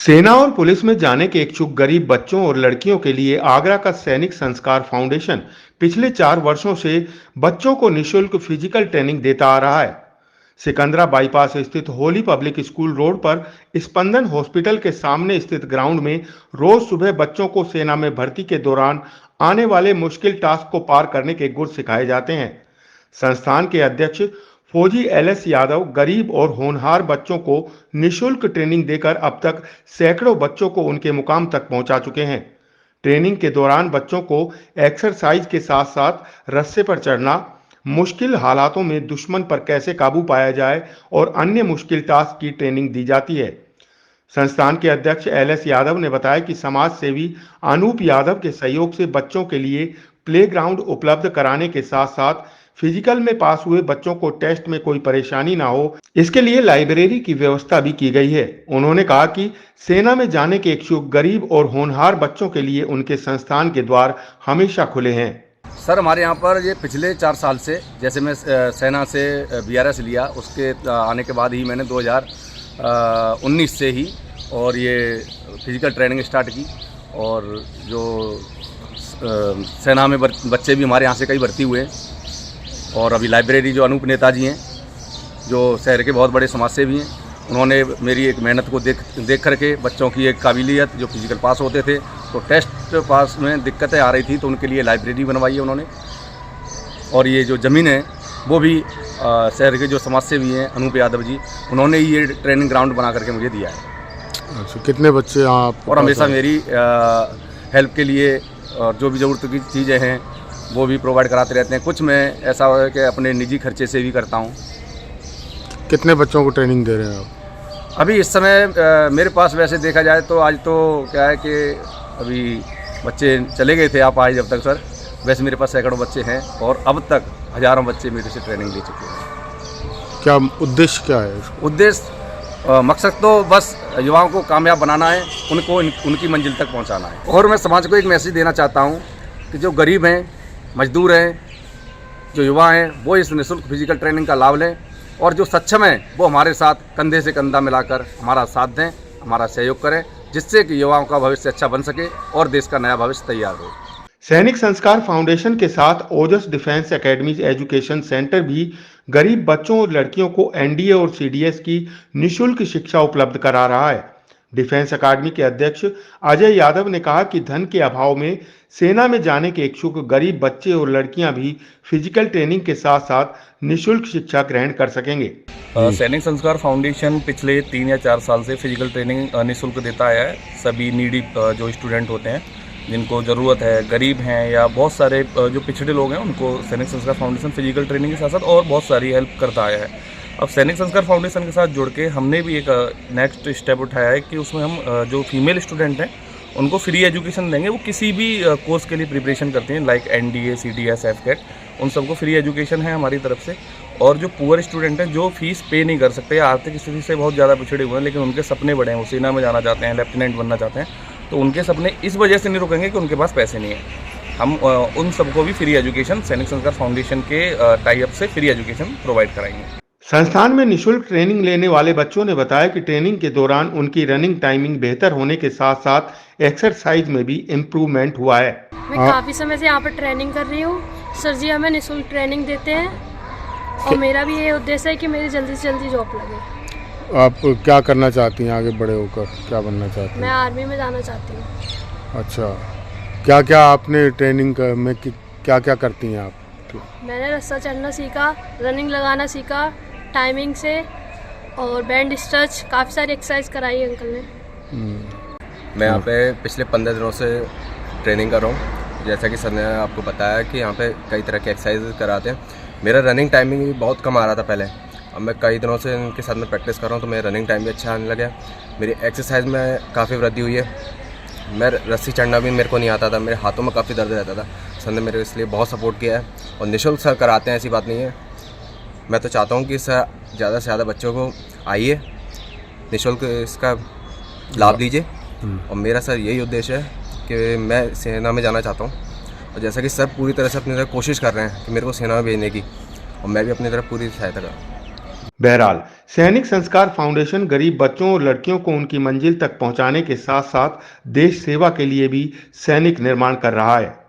सेना और पुलिस में जाने के इच्छुक गरीब बच्चों और लड़कियों के लिए आगरा का सैनिक संस्कार फाउंडेशन पिछले 4 वर्षों से बच्चों को निशुल्क फिजिकल ट्रेनिंग देता आ रहा है। सिकंदरा बाईपास स्थित होली पब्लिक स्कूल रोड पर स्पंदन हॉस्पिटल के सामने स्थित ग्राउंड में रोज सुबह बच्चों को सेना में भर्ती के दौरान आने वाले मुश्किल टास्क को पार करने के गुर सिखाए जाते हैं। संस्थान के अध्यक्ष फौजी एलएस यादव गरीब और होनहार बच्चों को निशुल्क ट्रेनिंग देकर अब तक सैकड़ों बच्चों को उनके मुकाम तक पहुंचा चुके हैं। ट्रेनिंग के दौरान बच्चों को एक्सरसाइज के साथ साथ रस्से पर चढ़ना, मुश्किल हालातों में दुश्मन पर कैसे काबू पाया जाए और अन्य मुश्किल टास्क की ट्रेनिंग दी जाती है। संस्थान के अध्यक्ष एलएस यादव ने बताया कि समाज सेवी अनूप यादव के सहयोग से बच्चों के लिए प्लेग्राउंड उपलब्ध कराने के साथ साथ फिजिकल में पास हुए बच्चों को टेस्ट में कोई परेशानी ना हो, इसके लिए लाइब्रेरी की व्यवस्था भी की गई है। उन्होंने कहा कि सेना में जाने के इच्छुक गरीब और होनहार बच्चों के लिए उनके संस्थान के द्वार हमेशा खुले हैं। सर, हमारे यहाँ पर ये पिछले 4 साल से, जैसे मैं सेना से बीआरएस लिया, उसके आने के बाद ही मैंने 2019 से ही और ये फिजिकल ट्रेनिंग स्टार्ट की। और जो सेना में बच्चे भी हमारे यहाँ से कई भर्ती हुए। और अभी लाइब्रेरी जो अनूप नेताजी हैं, जो शहर के बहुत बड़े समाजसेवी हैं, उन्होंने मेरी एक मेहनत को देख करके बच्चों की एक काबिलियत, जो फिजिकल पास होते थे तो टेस्ट पास में दिक्कतें आ रही थी, तो उनके लिए लाइब्रेरी बनवाई है उन्होंने। और ये जो ज़मीन है वो भी शहर के जो समाजसेवी हैं अनूप यादव जी, उन्होंने ये ट्रेनिंग ग्राउंड बना करके मुझे दिया है। अच्छा, कितने बच्चे आप? और हमेशा मेरी हेल्प के लिए जो भी ज़रूरत की चीज़ें हैं वो भी प्रोवाइड कराते रहते हैं। कुछ मैं ऐसा है कि अपने निजी खर्चे से भी करता हूँ। कितने बच्चों को ट्रेनिंग दे रहे हैं आप? अभी इस समय मेरे पास वैसे देखा जाए तो आज तो क्या है कि अभी बच्चे चले गए थे आप आए जब तक सर, वैसे मेरे पास सैकड़ों बच्चे हैं और अब तक हज़ारों बच्चे मेरे से ट्रेनिंग ले चुके हैं। क्या उद्देश्य क्या है इसका? उद्देश्य मकसद तो बस युवाओं को कामयाब बनाना है, उनको उनकी मंजिल तक पहुंचाना है। और मैं समाज को एक मैसेज देना चाहता हूं कि जो गरीब हैं, मजदूर हैं, जो युवा हैं, वो इस निःशुल्क फिजिकल ट्रेनिंग का लाभ लें। और जो सक्षम हैं वो हमारे साथ कंधे से कंधा मिलाकर हमारा साथ दें, हमारा सहयोग करें, जिससे कि युवाओं का भविष्य अच्छा बन सके और देश का नया भविष्य तैयार हो। सैनिक संस्कार फाउंडेशन के साथ ओजस डिफेंस एकेडमी एजुकेशन सेंटर भी गरीब बच्चों और लड़कियों को एनडीए और सीडीएस की निशुल्क शिक्षा उपलब्ध करा रहा है। डिफेंस अकादमी के अध्यक्ष अजय यादव ने कहा कि धन के अभाव में सेना में जाने के इच्छुक गरीब बच्चे और लड़कियां भी फिजिकल ट्रेनिंग के साथ साथ निशुल्क शिक्षा ग्रहण कर सकेंगे। सैनिक संस्कार फाउंडेशन पिछले 3 या 4 साल से फिजिकल ट्रेनिंग निःशुल्क देता आया है। सभी नीडी जो स्टूडेंट होते हैं, जिनको ज़रूरत है, गरीब हैं या बहुत सारे जो पिछड़े लोग हैं, उनको सैनिक संस्कार फाउंडेशन फिजिकल ट्रेनिंग के साथ साथ और बहुत सारी हेल्प करता आया है। अब सैनिक संस्कार फाउंडेशन के साथ जुड़ के हमने भी एक नेक्स्ट स्टेप उठाया है कि उसमें हम जो फीमेल स्टूडेंट हैं उनको फ्री एजुकेशन देंगे। वो किसी भी कोर्स के लिए प्रिपरेशन करते हैं, लाइक एनडीए, सीडीएस, एफकेट, उन सबको फ्री एजुकेशन है हमारी तरफ से। और जो पुअर स्टूडेंट हैं, जो फीस पे नहीं कर सकते या आर्थिक स्थिति से बहुत ज़्यादा पिछड़े हुए हैं, लेकिन उनके सपने बड़े हैं, वो सेना में जाना चाहते हैं, लेफ्टिनेंट बनना चाहते हैं, तो उनके सपने इस वजह से नहीं रुकेंगे कि उनके पास पैसे नहीं है। हम उन सबको भी फ्री एजुकेशन सैनिक संस्कार फाउंडेशन के टाई अप से फ्री एजुकेशन प्रोवाइड कराएंगे। संस्थान में निशुल्क ट्रेनिंग लेने वाले बच्चों ने बताया कि ट्रेनिंग के दौरान उनकी रनिंग टाइमिंग बेहतर होने के साथ साथ एक्सरसाइज में भी इम्प्रूवमेंट हुआ है। मैं काफ़ी समय से यहाँ पर ट्रेनिंग कर रही हूँ। सर जी हमें निःशुल्क ट्रेनिंग देते हैं और मेरा भी ये उद्देश्य है कि मेरी जल्दी से जल्दी जॉब लगे। आप क्या करना चाहती हैं आगे बड़े होकर? क्या बनना चाहती हैं? मैं आर्मी में जाना चाहती हूँ। अच्छा, क्या क्या आपने ट्रेनिंग में क्या क्या करती हैं आप? मैंने रस्सा चढ़ना सीखा, रनिंग लगाना सीखा टाइमिंग से, और बैंड स्ट्रेच, काफ़ी सारी एक्सरसाइज कराई अंकल ने। मैं यहाँ पे पिछले 15 दिनों से ट्रेनिंग कर रहा हूँ। जैसा कि सर ने आपको बताया कि यहाँ पे कई तरह के एक्सरसाइज कराते हैं। मेरा रनिंग टाइमिंग भी बहुत कम आ रहा था पहले, अब मैं कई दिनों से इनके साथ में प्रैक्टिस कर रहा हूँ तो मेरा रनिंग टाइम भी अच्छा आने लगा। मेरी एक्सरसाइज में काफ़ी वृद्धि हुई है। मैं रस्सी चढ़ना भी मेरे को नहीं आता था, मेरे हाथों में काफ़ी दर्द रहता था। सर ने मेरे इसलिए बहुत सपोर्ट किया है और निःशुल्क सर कराते हैं, ऐसी बात नहीं है। मैं तो चाहता हूँ कि सर ज़्यादा से ज़्यादा बच्चों को आइए, निःशुल्क इसका लाभ दीजिए। और मेरा सर यही उद्देश्य है कि मैं सेना में जाना चाहता हूँ, और जैसा कि सर पूरी तरह से अपनी तरफ कोशिश कर रहे हैं कि मेरे को सेना में भेजने की, और मैं भी अपनी तरफ पूरी सहायता करूँ। बहरहाल सैनिक संस्कार फाउंडेशन गरीब बच्चों और लड़कियों को उनकी मंजिल तक पहुंचाने के साथ साथ देश सेवा के लिए भी सैनिक निर्माण कर रहा है।